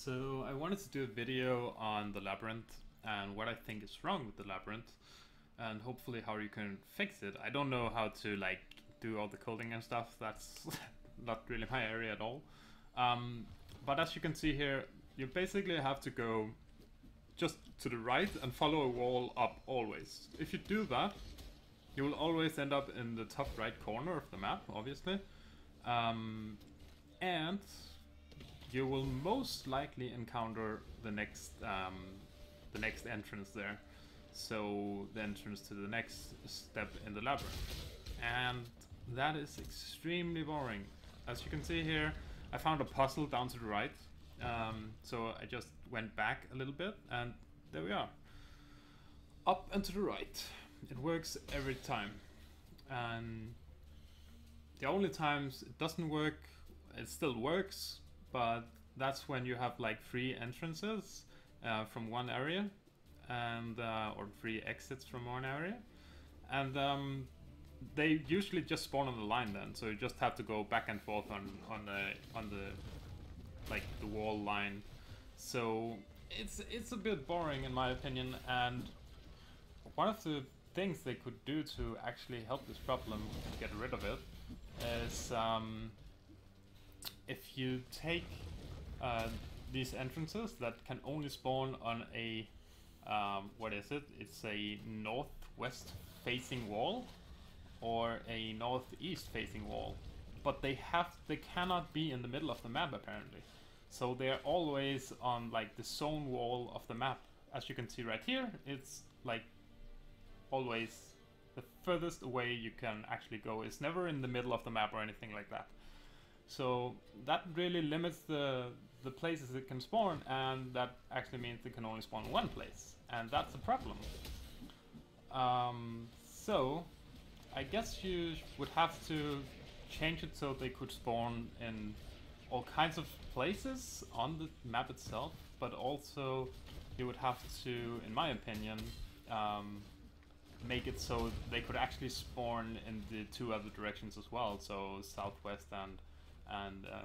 So I wanted to do a video on the labyrinth and what I think is wrong with the labyrinth and hopefully how you can fix it. I don't know how to like do all the coding and stuff. That's not really my area at all. But as you can see here, you basically have to go just to the right and follow a wall up always. If you do that, you will always end up in the top right corner of the map, obviously. And you will most likely encounter the next entrance there. So the entrance to the next step in the labyrinth. And that is extremely boring. As you can see here, I found a puzzle down to the right. So I just went back a little bit and there we are. Up and to the right. It works every time. And the only times it doesn't work, it still works, but that's when you have like 3 entrances from one area and or 3 exits from one area, and they usually just spawn on the line then, so you just have to go back and forth on the like the wall line. So it's a bit boring in my opinion, and one of the things they could do to actually help this problem, get rid of it, is if you take these entrances that can only spawn on a what is it? It's a northwest facing wall or a northeast facing wall, but they cannot be in the middle of the map apparently. So they're always on like the zone wall of the map. As you can see right here, it's like always the furthest away you can actually go. It's never in the middle of the map or anything like that. So that really limits the places it can spawn, and that actually means it can only spawn one place, and that's a problem. So I guess you would have to change it so they could spawn in all kinds of places on the map itself, but also you would have to, in my opinion, make it so they could actually spawn in the 2 other directions as well, so southwest and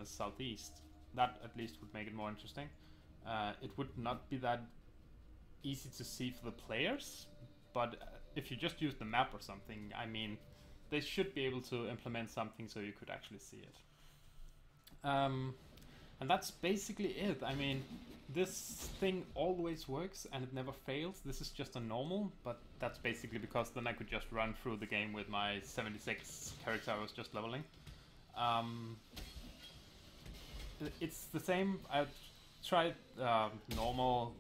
southeast. That at least would make it more interesting. It would not be that easy to see for the players, but if you just use the map or something, I mean, they should be able to implement something so you could actually see it. And that's basically it. I mean, this thing always works and it never fails. This is just a normal, but that's basically because then I could just run through the game with my 76 character I was just leveling. It's the same. I tried normal,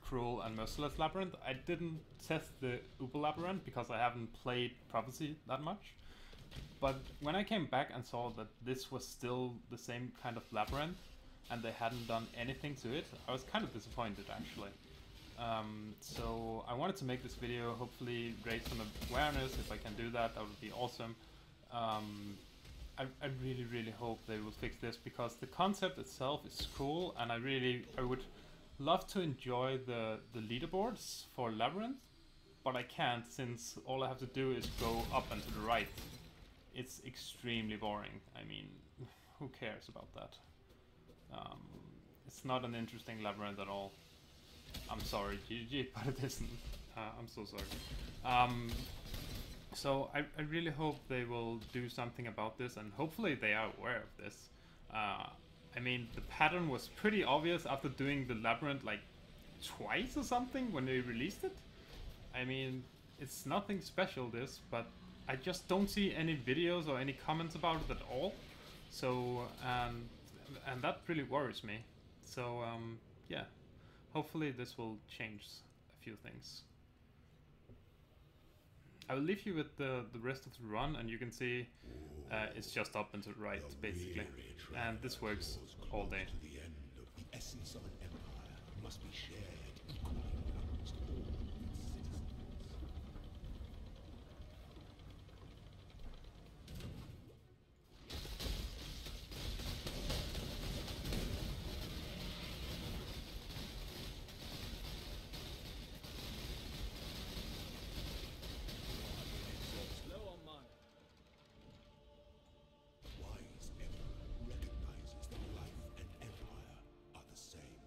cruel, and merciless labyrinth. I didn't test the Uber labyrinth because I haven't played Prophecy that much. But when I came back and saw that this was still the same kind of labyrinth and they hadn't done anything to it, I was kind of disappointed actually. So I wanted to make this video, hopefully raise some awareness. If I can do that, that would be awesome. I really hope they will fix this because the concept itself is cool, and I would love to enjoy the leaderboards for Labyrinth, but I can't since all I have to do is go up and to the right. It's extremely boring. I mean, who cares about that? It's not an interesting labyrinth at all. I'm sorry, GG, but it isn't. I'm so sorry. So I really hope they will do something about this, and hopefully they are aware of this. I mean, the pattern was pretty obvious after doing the labyrinth like twice or something when they released it. I mean, it's nothing special this, but I just don't see any videos or any comments about it at all. So, and that really worries me. So, yeah, hopefully this will change a few things. I will leave you with the rest of the run, and you can see it's just up and to the right, basically. And this works all day. The end of the essence of an empire must be shared equally amongst all its citizens. Slow on mine. Wise emperor recognizes that life and empire are the same.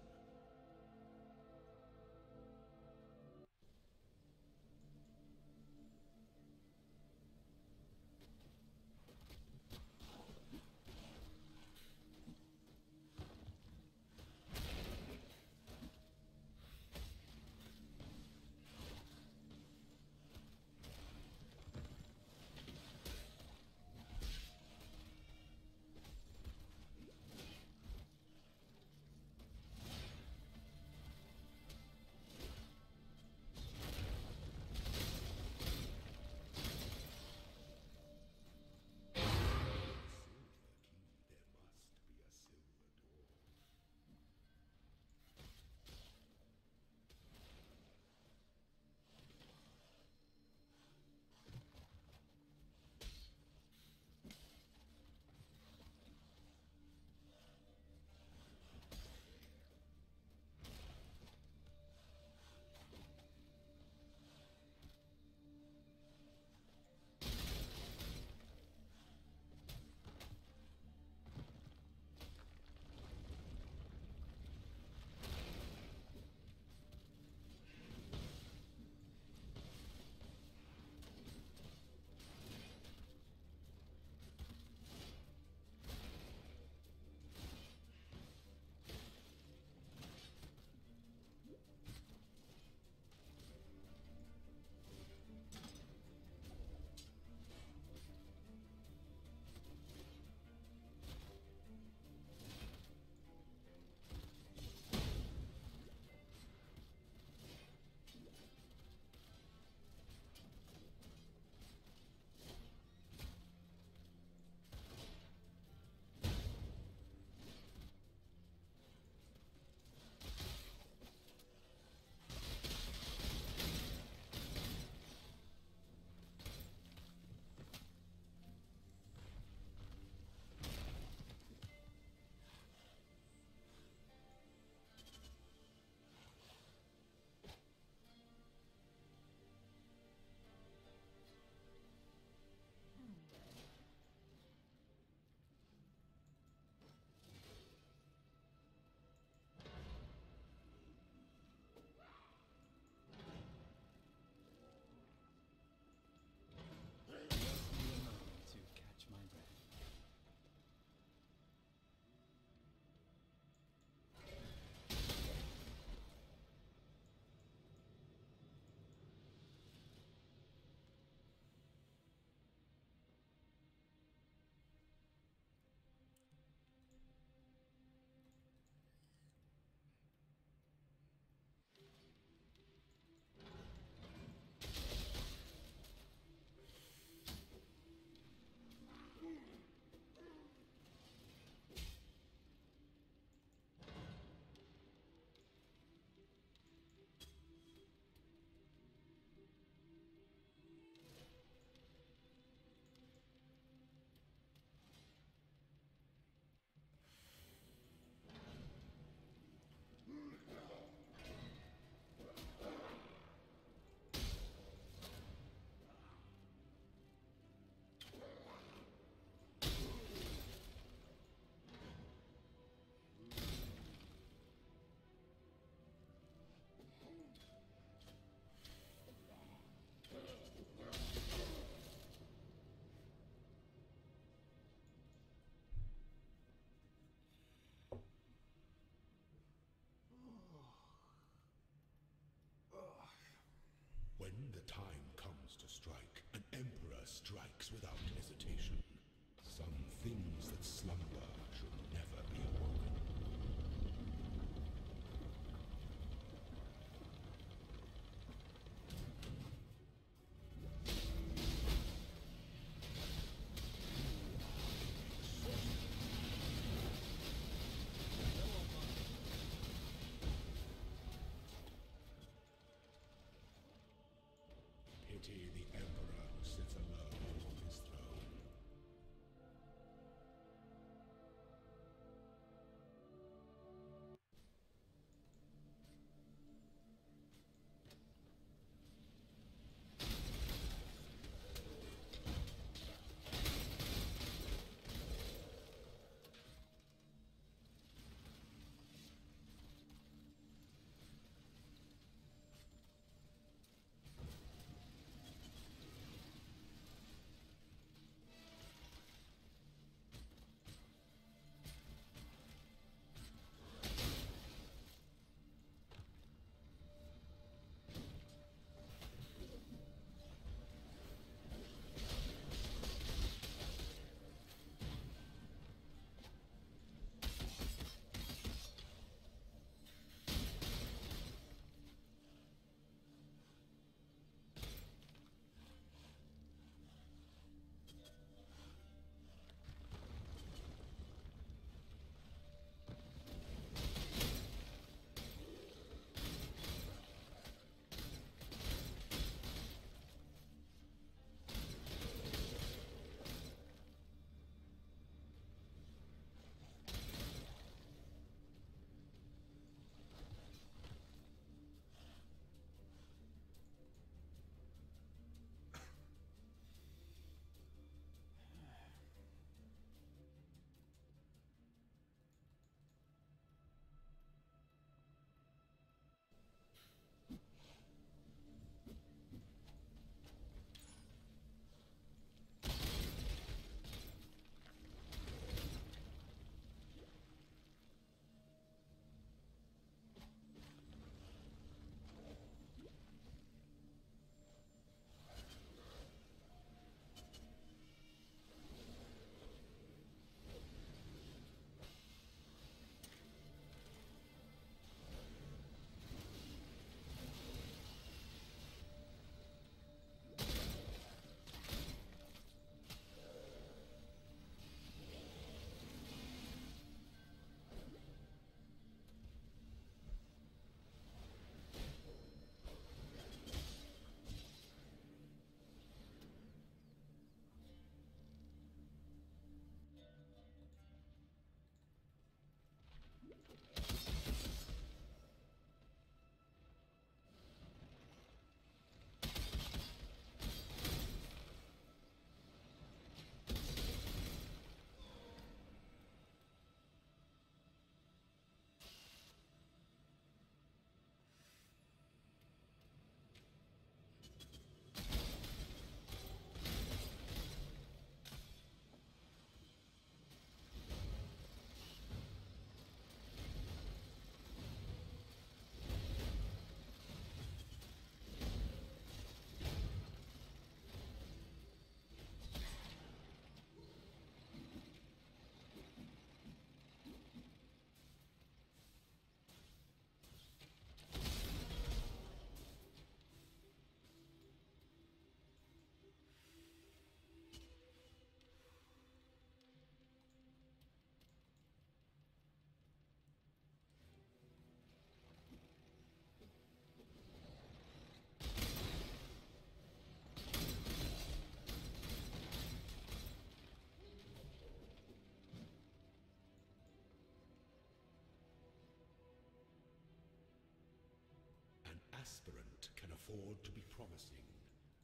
afford to be promising.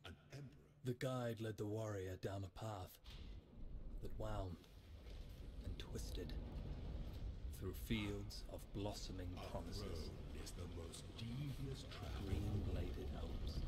An emperor. The guide led the warrior down a path that wound and twisted through fields of blossoming promises. Road is the most devious track. Green-bladed elves,